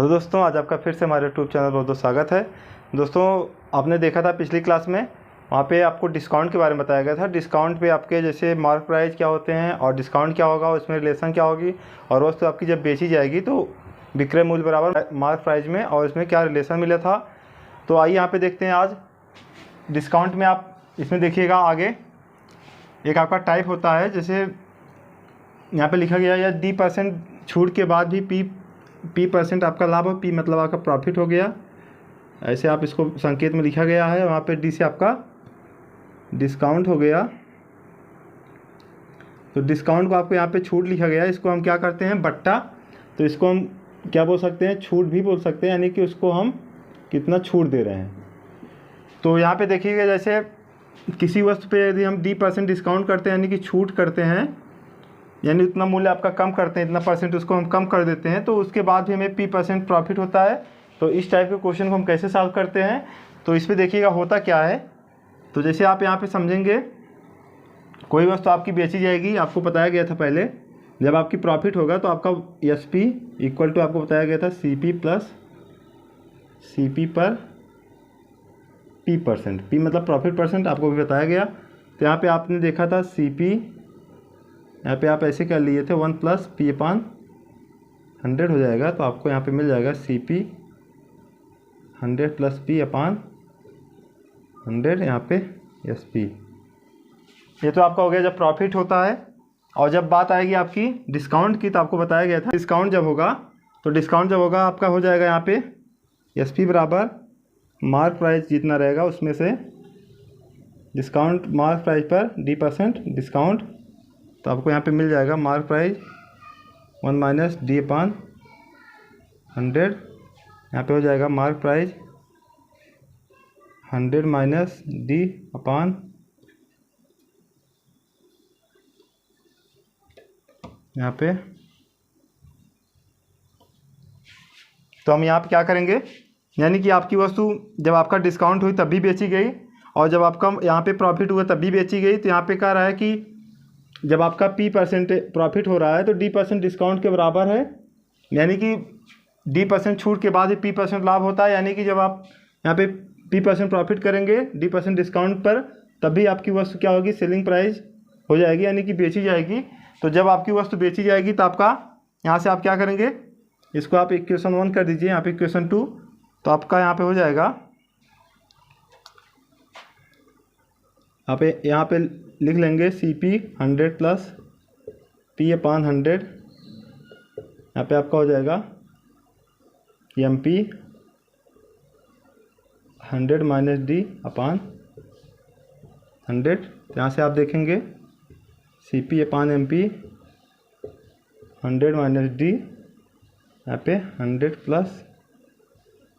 Hello दोस्तों, आज आपका फिर से हमारे यूट्यूब चैनल पर बहुत बहुत स्वागत है। दोस्तों, आपने देखा था पिछली क्लास में, वहाँ पे आपको डिस्काउंट के बारे में बताया गया था। डिस्काउंट पे आपके जैसे मार्क प्राइस क्या होते हैं और डिस्काउंट क्या होगा, उसमें रिलेशन क्या होगी, और वस्तु आपकी जब बेची जाएगी तो विक्रय मूल्य बराबर मार्क प्राइस में, और इसमें क्या रिलेशन मिला था। तो आइए यहाँ पर देखते हैं। आज डिस्काउंट में आप इसमें देखिएगा, आगे एक आपका टाइप होता है, जैसे यहाँ पे लिखा गया है 10% छूट के बाद भी पी परसेंट आपका लाभ हो। पी मतलब आपका प्रॉफिट हो गया, ऐसे आप इसको संकेत में लिखा गया है। वहाँ पे डी से आपका डिस्काउंट हो गया। तो डिस्काउंट को आपको यहाँ पे छूट लिखा गया है, इसको हम क्या करते हैं, बट्टा। तो इसको हम क्या बोल सकते हैं, छूट भी बोल सकते हैं, यानी कि उसको हम कितना छूट दे रहे हैं। तो यहाँ पे देखिएगा, जैसे किसी वस्तु पे यदि हम 10% डिस्काउंट करते हैं, यानी कि छूट करते हैं, यानी उतना मूल्य आपका कम करते हैं, इतना परसेंट उसको हम कम कर देते हैं, तो उसके बाद भी हमें P% प्रॉफिट होता है। तो इस टाइप के क्वेश्चन को हम कैसे सॉल्व करते हैं, तो इस पर देखिएगा होता क्या है। तो जैसे आप यहाँ पे समझेंगे, कोई वस्तु आपकी बेची जाएगी, आपको बताया गया था पहले, जब आपकी प्रॉफिट होगा तो आपका SP इक्वल टू आपको बताया गया था CP प्लस CP पर P%। P मतलब प्रॉफिट परसेंट, आपको भी बताया गया। तो यहाँ पे आपने देखा था CP, यहाँ पे आप ऐसे कर लिए थे 1 + P/100 हो जाएगा। तो आपको यहाँ पे मिल जाएगा CP 100 + P/100, यहाँ पे SP। ये तो आपका हो गया जब प्रॉफिट होता है। और जब बात आएगी आपकी डिस्काउंट की, तो आपको बताया गया था डिस्काउंट जब होगा, तो डिस्काउंट जब होगा आपका हो जाएगा यहाँ पे SP बराबर मार्क प्राइस जितना रहेगा उसमें से डिस्काउंट मार्क प्राइस पर D% डिस्काउंट। तो आपको यहाँ पे मिल जाएगा मार्क प्राइस 1 - D/100। यहाँ पे हो जाएगा मार्क प्राइस 100 - D/, यहाँ पे। तो हम यहाँ पे क्या करेंगे, यानी कि आपकी वस्तु जब आपका डिस्काउंट हुई तब भी बेची गई, और जब आपका यहाँ पे प्रॉफिट हुआ तब भी बेची गई। तो यहाँ पे कह रहा है कि जब आपका P% प्रॉफिट हो रहा है तो D% डिस्काउंट के बराबर है, यानी कि D% छूट के बाद ही P% लाभ होता है। यानी कि जब आप यहाँ पे P% प्रॉफिट करेंगे D% डिस्काउंट पर, तब भी आपकी वस्तु क्या होगी, सेलिंग प्राइस हो जाएगी, यानी कि बेची जाएगी। तो जब आपकी वस्तु बेची जाएगी तो आपका यहाँ से आप क्या करेंगे, इसको आप इक्वेशन 1 कर दीजिए, यहाँ पे इक्वेशन 2। तो आपका यहाँ पे हो जाएगा, यहाँ पे लिख लेंगे CP 100 + P/100। यहाँ पे आपका हो जाएगा MP 100 - D/100। यहाँ से आप देखेंगे CP/MP 100 - D, यहाँ पे 100 +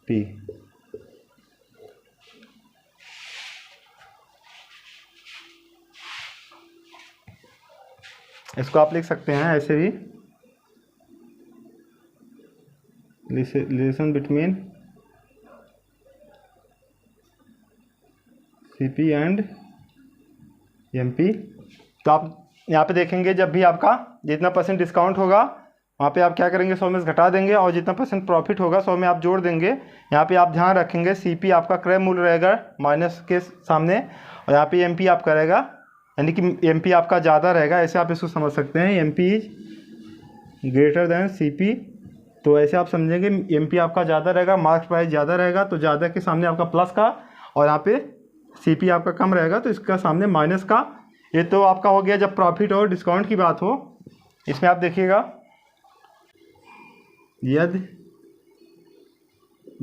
P। इसको आप लिख सकते हैं ऐसे भी, relation between CP and MP। तो आप यहाँ पे देखेंगे, जब भी आपका जितना % डिस्काउंट होगा वहाँ पे आप क्या करेंगे, 100 में से घटा देंगे, और जितना % प्रॉफिट होगा 100 में आप जोड़ देंगे। यहाँ पे आप ध्यान रखेंगे CP आपका क्रय मूल्य रहेगा माइनस के सामने, और यहाँ पे MP आपका रहेगा, यानी कि MP आपका ज़्यादा रहेगा। ऐसे आप इसको समझ सकते हैं, MP is greater than CP। तो ऐसे आप समझेंगे MP आपका ज़्यादा रहेगा, मार्क प्राइस ज़्यादा रहेगा, तो ज़्यादा के सामने आपका प्लस का, और यहाँ पे CP आपका कम रहेगा तो इसका सामने माइनस का। ये तो आपका हो गया जब प्रॉफिट और डिस्काउंट की बात हो। इसमें आप देखिएगा, यदि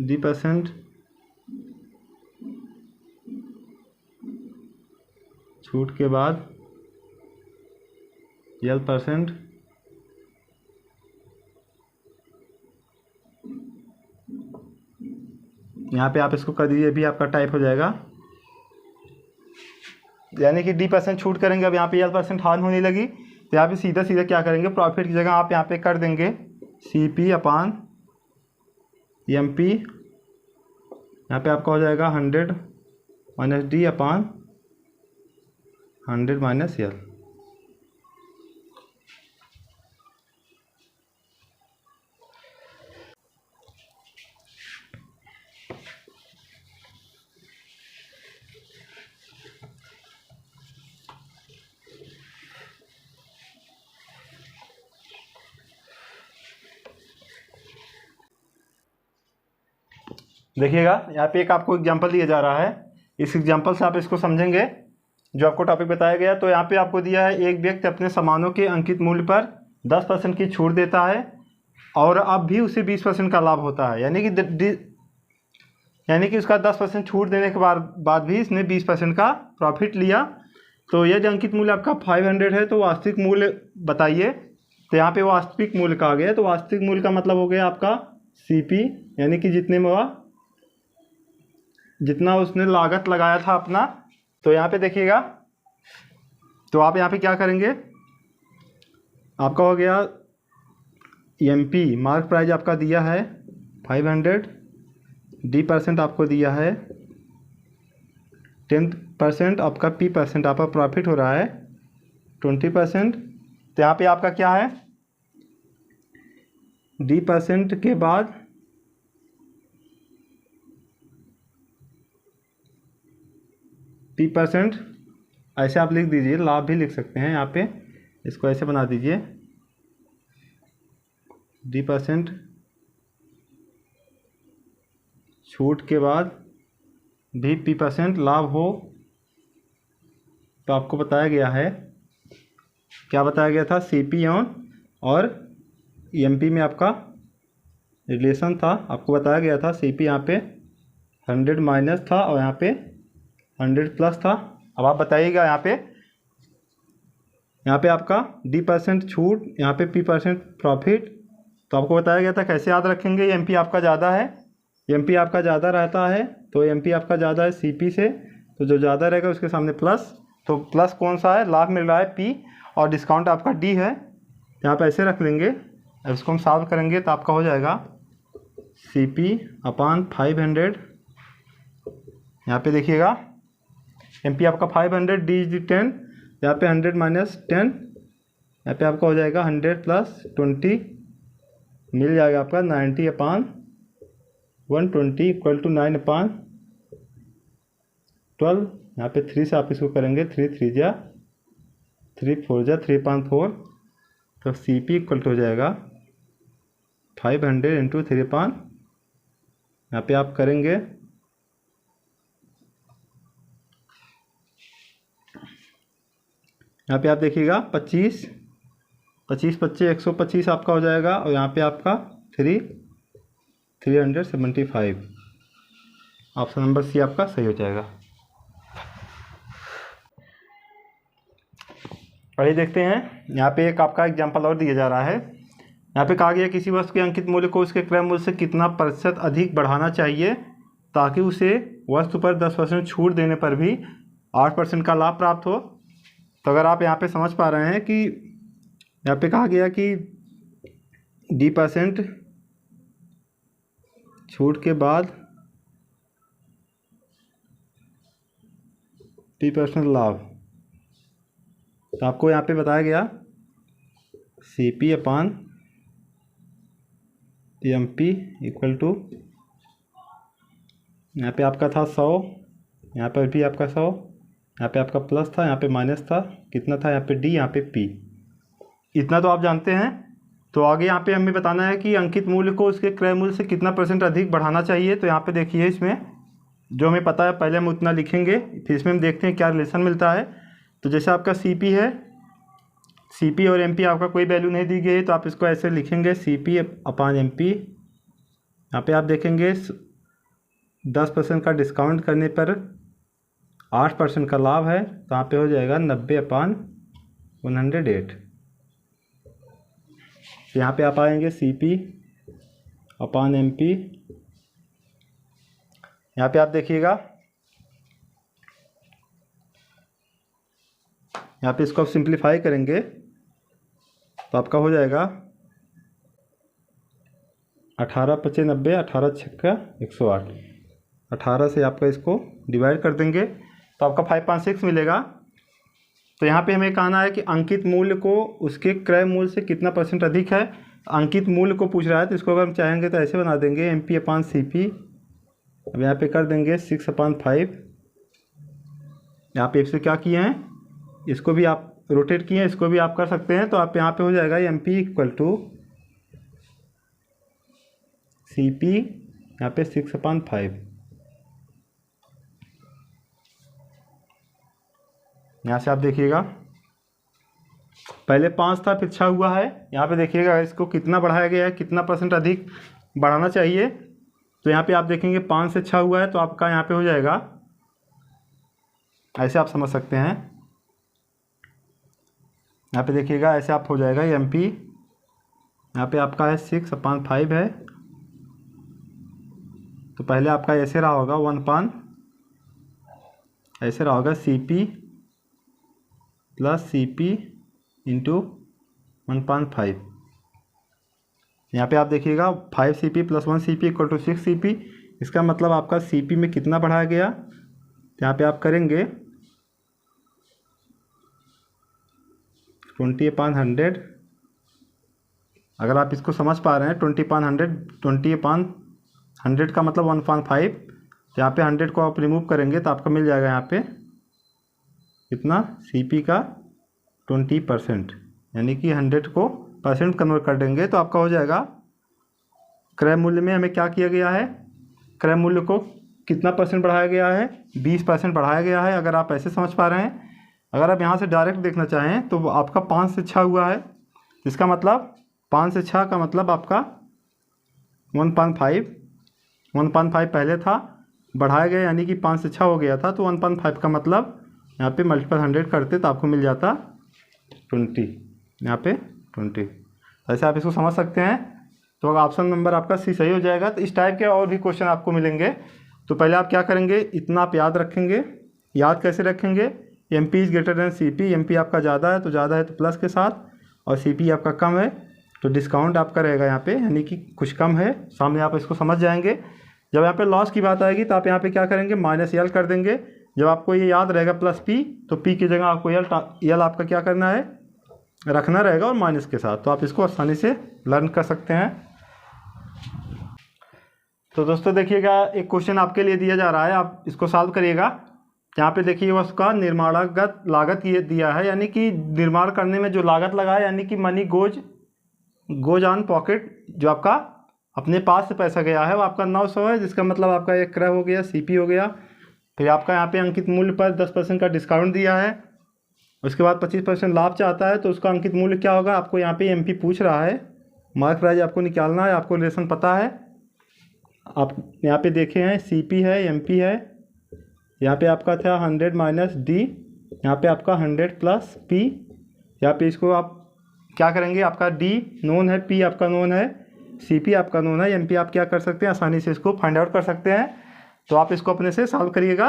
D% छूट के बाद L%, यहाँ पे आप इसको कर दीजिए, भी आपका टाइप हो जाएगा, यानी कि D% छूट करेंगे। अब यहाँ पे L% हार्न होने लगी, तो यहाँ पे सीधा सीधा क्या करेंगे, प्रॉफिट की जगह आप यहाँ पे कर देंगे CP/MP। यहाँ पे आपका हो जाएगा 100 - D/100 - L। देखिएगा यहाँ पे एक आपको एग्जांपल दिया जा रहा है, इस एग्जांपल से आप इसको समझेंगे जो आपको टॉपिक बताया गया। तो यहाँ पे आपको दिया है एक व्यक्ति अपने सामानों के अंकित मूल्य पर 10% की छूट देता है और अब भी उसे 20% का लाभ होता है, यानी कि उसका 10% छूट देने के बाद भी इसने 20% का प्रॉफिट लिया। तो यदि अंकित मूल्य आपका 500 है तो वास्तविक मूल्य बताइए। तो यहाँ पे वास्तविक मूल्य कहा गया है, तो वास्तविक मूल्य का मतलब हो गया आपका CP, यानी कि जितना उसने लागत लगाया था अपना। तो यहाँ पे देखिएगा, तो आप यहाँ पे क्या करेंगे, आपका हो गया MP मार्क प्राइस आपका दिया है 500, D% आपको दिया है 10%, आपका P% आपका प्रॉफिट हो रहा है 20%। तो यहाँ पे आपका क्या है, D% के बाद P%, ऐसे आप लिख दीजिए, लाभ भी लिख सकते हैं यहाँ पे, इसको ऐसे बना दीजिए D% छूट के बाद भी P% लाभ हो। तो आपको बताया गया है, क्या बताया गया था, CP और MP में आपका रिलेशन था, आपको बताया गया था CP यहाँ पे 100 माइनस था और यहाँ पे 100 प्लस था। अब आप बताइएगा यहाँ पे आपका D% छूट, यहाँ पे P% प्रॉफिट। तो आपको बताया गया था कैसे याद रखेंगे, MP आपका ज़्यादा है, MP आपका ज़्यादा रहता है, तो MP आपका ज़्यादा है CP से, तो जो ज़्यादा रहेगा उसके सामने प्लस। तो प्लस कौन सा है, लाभ मिल रहा है P और डिस्काउंट आपका D है, यहाँ पे ऐसे रख लेंगे। अब इसको हम सॉल्व करेंगे तो आपका हो जाएगा CP/500। यहाँ पे देखिएगा MP आपका 500, D10, यहाँ पे 100 माइनस 10, यहाँ पे आपका हो जाएगा 100 प्लस 20, मिल जाएगा आपका 90/120 इक्वल टू 9/12। यहाँ पे 3 से आप इसको करेंगे, 3 3 जा 3 4 जा 3/4, तो CP इक्वल टू हो जाएगा 500 इंटू 3/, यहाँ पे आप करेंगे, यहाँ पे आप देखिएगा 25 25 125 आपका हो जाएगा और यहाँ पे आपका 375। ऑप्शन नंबर C आपका सही हो जाएगा। आइए देखते हैं, यहाँ पे एक आपका एग्जांपल और दिया जा रहा है। यहाँ पे कहा गया किसी वस्तु के अंकित मूल्य को उसके क्रय मूल्य से कितना प्रतिशत अधिक बढ़ाना चाहिए ताकि उसे वस्तु पर 10% छूट देने पर भी 8% का लाभ प्राप्त हो। तो अगर आप यहाँ पे समझ पा रहे हैं कि यहाँ पे कहा गया कि D% छूट के बाद P% लाभ, तो आपको यहाँ पे बताया गया CP/MP इक्वल टू, यहाँ पे आपका था 100, यहाँ पर भी आपका 100, यहाँ पे आपका प्लस था, यहाँ पे माइनस था, कितना था, यहाँ पे D, यहाँ पे P। इतना तो आप जानते हैं। तो आगे यहाँ पे हमें बताना है कि अंकित मूल्य को उसके क्रय मूल्य से कितना % अधिक बढ़ाना चाहिए। तो यहाँ पे देखिए, इसमें जो हमें पता है पहले हम उतना लिखेंगे, फिर इसमें हम देखते हैं क्या रिलेशन मिलता है। तो जैसे आपका CP है, CP और MP आपका कोई वैल्यू नहीं दी गई है, तो आप इसको ऐसे लिखेंगे CP/MP। यहाँ पे आप देखेंगे 10% का डिस्काउंट करने पर 8% का लाभ है, तो यहाँ पे हो जाएगा 90/108। यहाँ पे आप आएंगे CP/MP। यहाँ पे आप देखिएगा, यहाँ पे इसको आप सिंप्लीफाई करेंगे तो आपका हो जाएगा 18×5 90, 18×6 108। 18 से आपका इसको डिवाइड कर देंगे तो आपका 5.6 मिलेगा। तो यहाँ पे हमें कहना है कि अंकित मूल्य को उसके क्रय मूल्य से कितना % अधिक है। अंकित मूल्य को पूछ रहा है, तो इसको अगर हम चाहेंगे तो ऐसे बना देंगे MP/CP। अब यहाँ पे कर देंगे 6/5। यहाँ पे इससे क्या किए हैं, इसको भी आप रोटेट किए हैं, इसको भी आप कर सकते हैं। तो आप यहाँ पे हो जाएगा MP इक्वल टू CP यहाँ पे 6/5, यहाँ से आप देखिएगा पहले 5 था फिर 6 हुआ है। यहाँ पे देखिएगा इसको कितना बढ़ाया गया है, कितना % अधिक बढ़ाना चाहिए। तो यहाँ पे आप देखेंगे 5 से 6 हुआ है तो आपका यहाँ पे हो जाएगा, ऐसे आप समझ सकते हैं। यहाँ पे देखिएगा ऐसे आप हो जाएगा MP, यहाँ पे आपका है 6/5 है, तो पहले आपका ऐसे रहा होगा 1/, ऐसे रहा होगा CP + CP × 1/5। यहाँ पे आप देखिएगा 5CP + 1CP = 6CP। इसका मतलब आपका CP में कितना बढ़ाया गया, तो यहाँ पे आप करेंगे 20/100। अगर आप इसको समझ पा रहे हैं 20/100 का मतलब 1/5। तो यहाँ पे 100 को आप रिमूव करेंगे तो आपका मिल जाएगा यहाँ पे कितना, CP का 20%, यानी कि 100 को % कन्वर्ट कर देंगे तो आपका हो जाएगा। क्रय मूल्य में हमें क्या किया गया है, क्रय मूल्य को कितना % बढ़ाया गया है, 20% बढ़ाया गया है। अगर आप ऐसे समझ पा रहे हैं, अगर आप यहाँ से डायरेक्ट देखना चाहें तो आपका 5 से 6 हुआ है, इसका मतलब 5 से 6 का मतलब आपका 1/5 पहले था, बढ़ाया गया यानी कि 5 से 6 हो गया था, तो 1/5 का मतलब यहाँ पे मल्टीपल 100 करते तो आपको मिल जाता 20, यहाँ पे 20। ऐसे आप इसको समझ सकते हैं। तो अगर ऑप्शन नंबर आपका C सही हो जाएगा। तो इस टाइप के और भी क्वेश्चन आपको मिलेंगे। तो पहले आप क्या करेंगे, इतना आप याद रखेंगे। याद कैसे रखेंगे, MP > CP। MP आपका ज़्यादा है तो प्लस के साथ, और CP आपका कम है तो डिस्काउंट आपका रहेगा यहाँ पे, यानी कि कुछ कम है सामने, आप इसको समझ जाएंगे। जब यहाँ पे लॉस की बात आएगी तो आप यहाँ पे क्या करेंगे, -L कर देंगे। जब आपको ये याद रहेगा +P, तो P की जगह आपको L आपका क्या करना है, रखना रहेगा और माइनस के साथ। तो आप इसको आसानी से लर्न कर सकते हैं। तो दोस्तों देखिएगा एक क्वेश्चन आपके लिए दिया जा रहा है, आप इसको सॉल्व करिएगा। यहाँ पे देखिए उसका निर्माणगत लागत ये दिया है, यानी कि निर्माण करने में जो लागत लगा है, यानी कि मनी गोज ऑन पॉकेट, जो आपका अपने पास से पैसा गया है वो आपका 900 है, जिसका मतलब आपका एक क्रय हो गया, CP हो गया। फिर आपका यहाँ पे अंकित मूल्य पर 10% का डिस्काउंट दिया है। उसके बाद 25% लाभ चाहता है, तो उसका अंकित मूल्य क्या होगा, आपको यहाँ पे MP पूछ रहा है, मार्क प्राइस आपको निकालना है, आपको रिलेशन पता है। आप यहाँ पे देखे हैं CP है, MP है, यहाँ पे आपका था 100 - D, यहाँ पे आपका 100 + P। यहाँ पे इसको आप क्या करेंगे, आपका D नोन है, P आपका नोन है, CP आपका नोन है, MP आप क्या कर सकते हैं, आसानी से इसको फाइंड आउट कर सकते हैं। तो आप इसको अपने से सॉल्व करिएगा।